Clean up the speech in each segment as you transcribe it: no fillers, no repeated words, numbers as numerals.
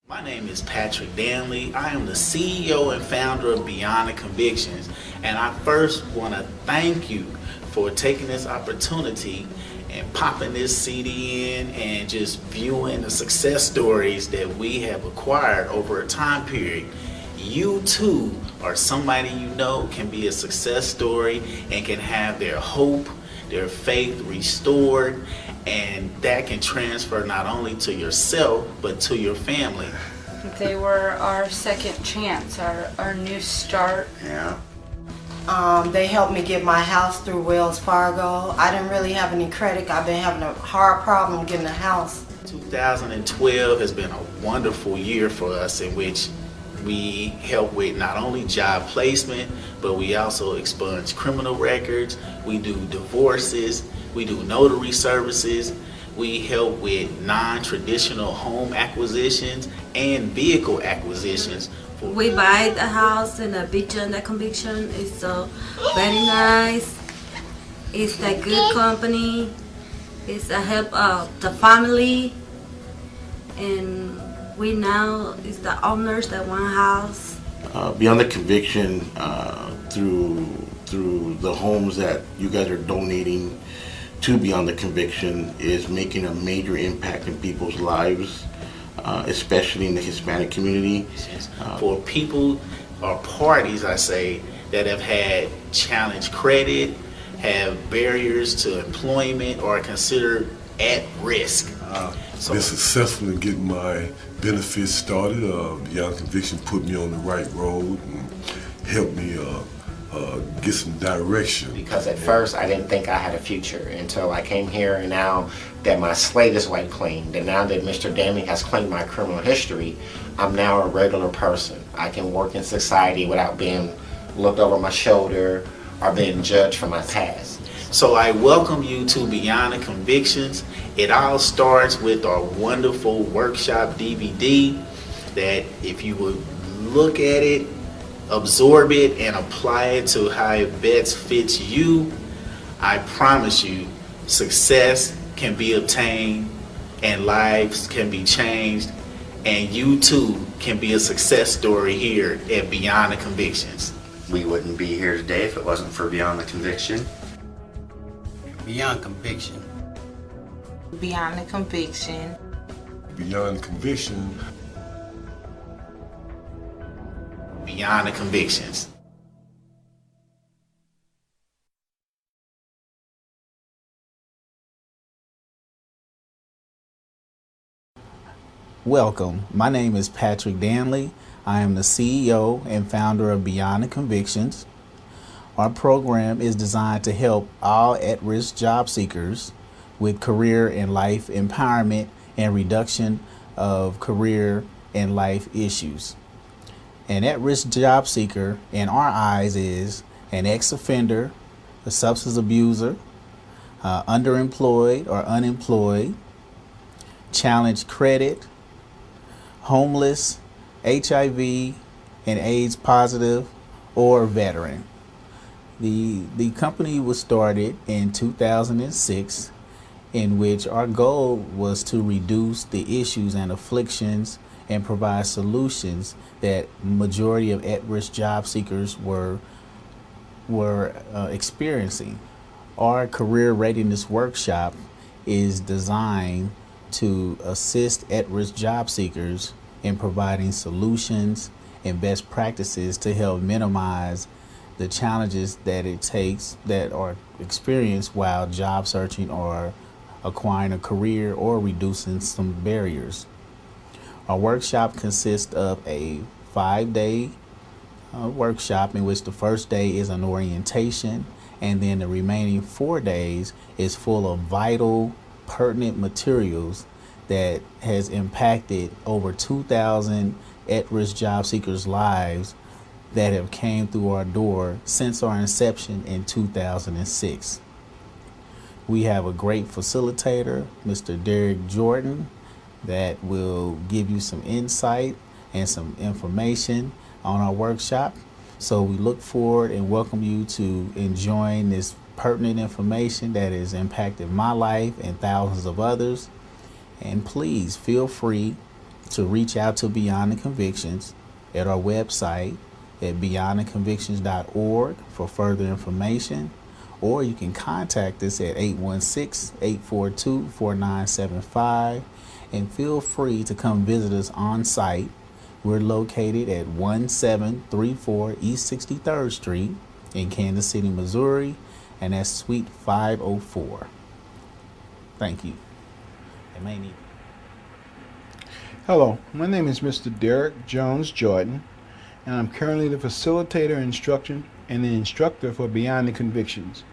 My name is Patrick Danley. I am the CEO and founder of Beyond the Convictions, and I first want to thank you for taking this opportunity and popping this CD in and just viewing the success stories that we have acquired over a time period. You too, or somebody you know, can be a success story and can have their hope, their faith restored, and that can transfer not only to yourself but to your family. They were our second chance, our new start. Yeah. They helped me get my house through Wells Fargo. I didn't really have any credit. I've been having a hard problem getting a house. 2012 has been a wonderful year for us, in which we help with not only job placement, but we also expunge criminal records. We do divorces. We do notary services. We help with non-traditional home acquisitions and vehicle acquisitions. We buy the house in a BTC the Conviction. It's so very nice. It's a good company. It's a help of the family. And we now is the owners that one house. Beyond the Conviction, through the homes that you guys are donating to Beyond the Conviction, is making a major impact in people's lives, especially in the Hispanic community. For people or parties, I say, that have had challenged credit, have barriers to employment, or are considered at risk. Been successful in getting my benefits started. Beyond Conviction put me on the right road and helped me get some direction. Because at first I didn't think I had a future until I came here, and now that my slate is wiped clean, and now that Mr. Danley has claimed my criminal history, I'm now a regular person. I can work in society without being looked over my shoulder or being judged for my past. So I welcome you to Beyond the Convictions. It all starts with our wonderful workshop DVD that, if you would look at it, absorb it, and apply it to how it best fits you, I promise you success can be obtained and lives can be changed, and you too can be a success story here at Beyond the Convictions. We wouldn't be here today if it wasn't for Beyond the Conviction. Beyond Conviction. Beyond the Conviction. Beyond Conviction. Beyond the Convictions. Welcome. My name is Patrick Danley. I am the CEO and founder of Beyond the Convictions. Our program is designed to help all at-risk job seekers with career and life empowerment and reduction of career and life issues. An at-risk job seeker in our eyes is an ex-offender, a substance abuser, underemployed or unemployed, challenged credit, homeless, HIV and AIDS positive, or veteran. The company was started in 2006, in which our goal was to reduce the issues and afflictions and provide solutions that majority of at-risk job seekers were experiencing. Our career readiness workshop is designed to assist at-risk job seekers in providing solutions and best practices to help minimize the challenges that it takes that are experienced while job searching or acquiring a career or reducing some barriers. Our workshop consists of a 5-day workshop, in which the first day is an orientation, and then the remaining 4 days is full of vital, pertinent materials that has impacted over 2,000 at-risk job seekers' lives that have came through our door since our inception in 2006. We have a great facilitator, Mr. Derek Jordan, that will give you some insight and some information on our workshop. So we look forward and welcome you to enjoying this pertinent information that has impacted my life and thousands of others. And please feel free to reach out to Beyond the Convictions at our website at beyondtheconvictions.org for further information, or you can contact us at 816-842-4975, and feel free to come visit us on site. We're located at 1734 East 63rd Street in Kansas City, Missouri, and that's Suite 504. Thank you. Hello, my name is Mr. Derek Jones Jordan, and I'm currently the facilitator and the instructor for Beyond the Convictions.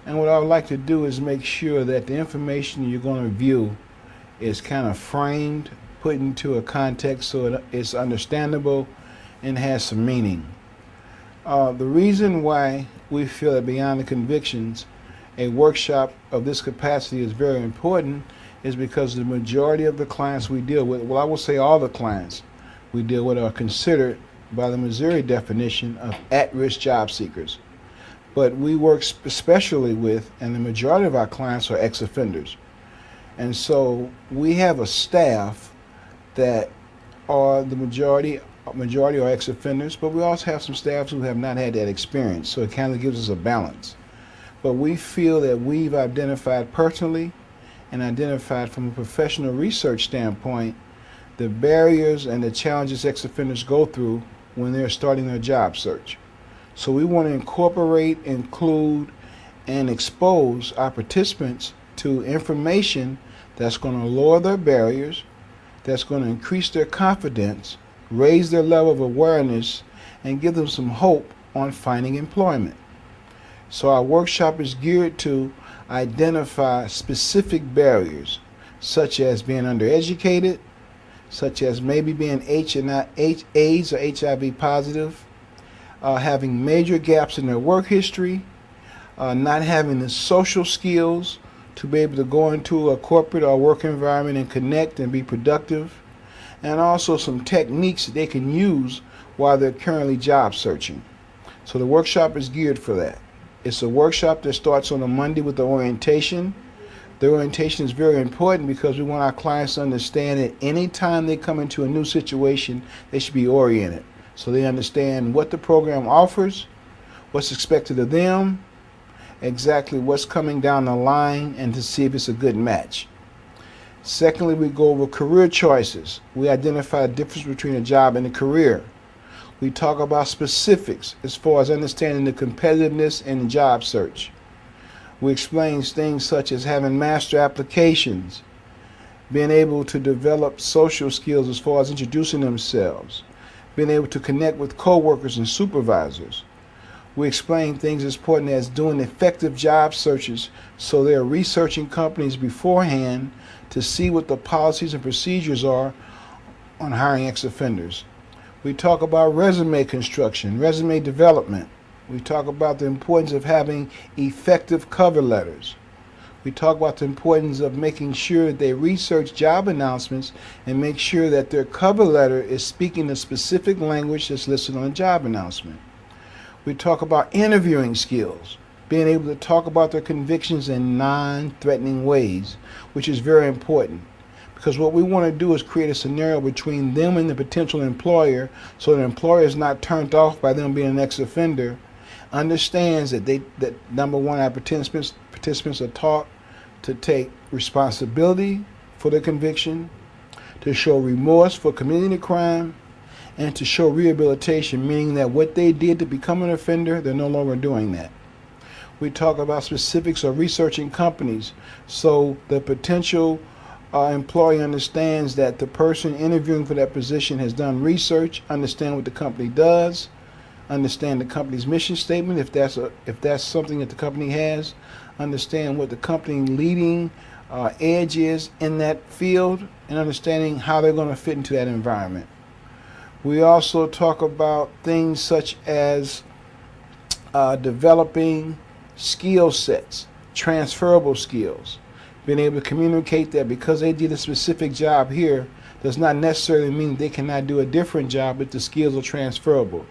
And what I would like to do is make sure that the information you're going to view is kind of framed, put into a context so it's understandable and has some meaning. The reason why we feel that Beyond the Convictions, a workshop of this capacity, is very important is because the majority of the clients we deal with, well, I will say all the clients we deal with, are considered by the Missouri definition of at-risk job seekers. But we work especially with, and the majority of our clients are ex-offenders. And so we have a staff that are the majority are ex-offenders, but we also have some staffs who have not had that experience, so it kind of gives us a balance. But we feel that we've identified personally and identified from a professional research standpoint the barriers and the challenges ex-offenders go through when they're starting their job search. So we want to incorporate, include, and expose our participants to information that's going to lower their barriers, that's going to increase their confidence, raise their level of awareness, and give them some hope on finding employment. So our workshop is geared to identify specific barriers, such as being undereducated, such as maybe being AIDS or HIV positive, having major gaps in their work history, not having the social skills to be able to go into a corporate or work environment and connect and be productive, and also some techniques that they can use while they're currently job searching. So the workshop is geared for that. It's a workshop that starts on a Monday with the orientation. The orientation is very important because we want our clients to understand that anytime they come into a new situation, they should be oriented. So they understand what the program offers, what's expected of them, exactly what's coming down the line, and to see if it's a good match. Secondly, we go over career choices. We identify the difference between a job and a career. We talk about specifics as far as understanding the competitiveness in the job search. We explain things such as having master applications, being able to develop social skills as far as introducing themselves, being able to connect with coworkers and supervisors. We explain things as important as doing effective job searches, so they're researching companies beforehand to see what the policies and procedures are on hiring ex-offenders. We talk about resume construction, resume development. We talk about the importance of having effective cover letters. We talk about the importance of making sure that they research job announcements and make sure that their cover letter is speaking the specific language that's listed on the job announcement. We talk about interviewing skills, being able to talk about their convictions in non-threatening ways, which is very important. Because what we want to do is create a scenario between them and the potential employer, so the employer is not turned off by them being an ex-offender, understands that number one, our participants are taught to take responsibility for their conviction, to show remorse for committing the crime, and to show rehabilitation, meaning that what they did to become an offender, they're no longer doing that. We talk about specifics of researching companies, so the potential employee understands that the person interviewing for that position has done research, understand what the company does, understand the company's mission statement, if that's something that the company has, understand what the company leading edge is in that field, and understanding how they're going to fit into that environment. We also talk about things such as developing skill sets, transferable skills, being able to communicate that because they did a specific job here does not necessarily mean they cannot do a different job if the skills are transferable.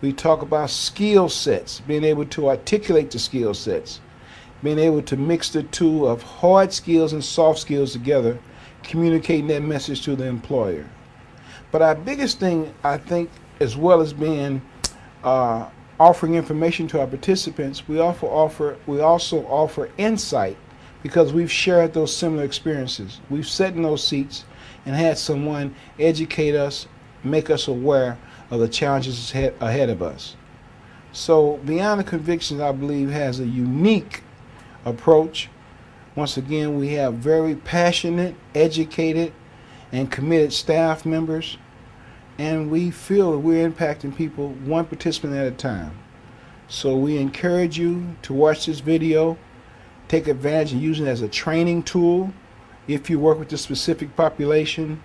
We talk about skill sets, being able to articulate the skill sets, being able to mix the two of hard skills and soft skills together, communicating that message to the employer. But our biggest thing, I think, as well as being offering information to our participants, we also offer insight, because we've shared those similar experiences. We've sat in those seats and had someone educate us, make us aware of the challenges ahead of us. So Beyond the Convictions, I believe, has a unique approach. Once again, we have very passionate, educated, and committed staff members, and we feel that we're impacting people one participant at a time. So we encourage you to watch this video, take advantage and use it as a training tool if you work with this specific population,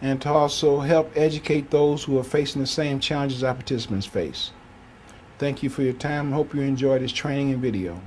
and to also help educate those who are facing the same challenges our participants face. Thank you for your time. I hope you enjoyed this training and video.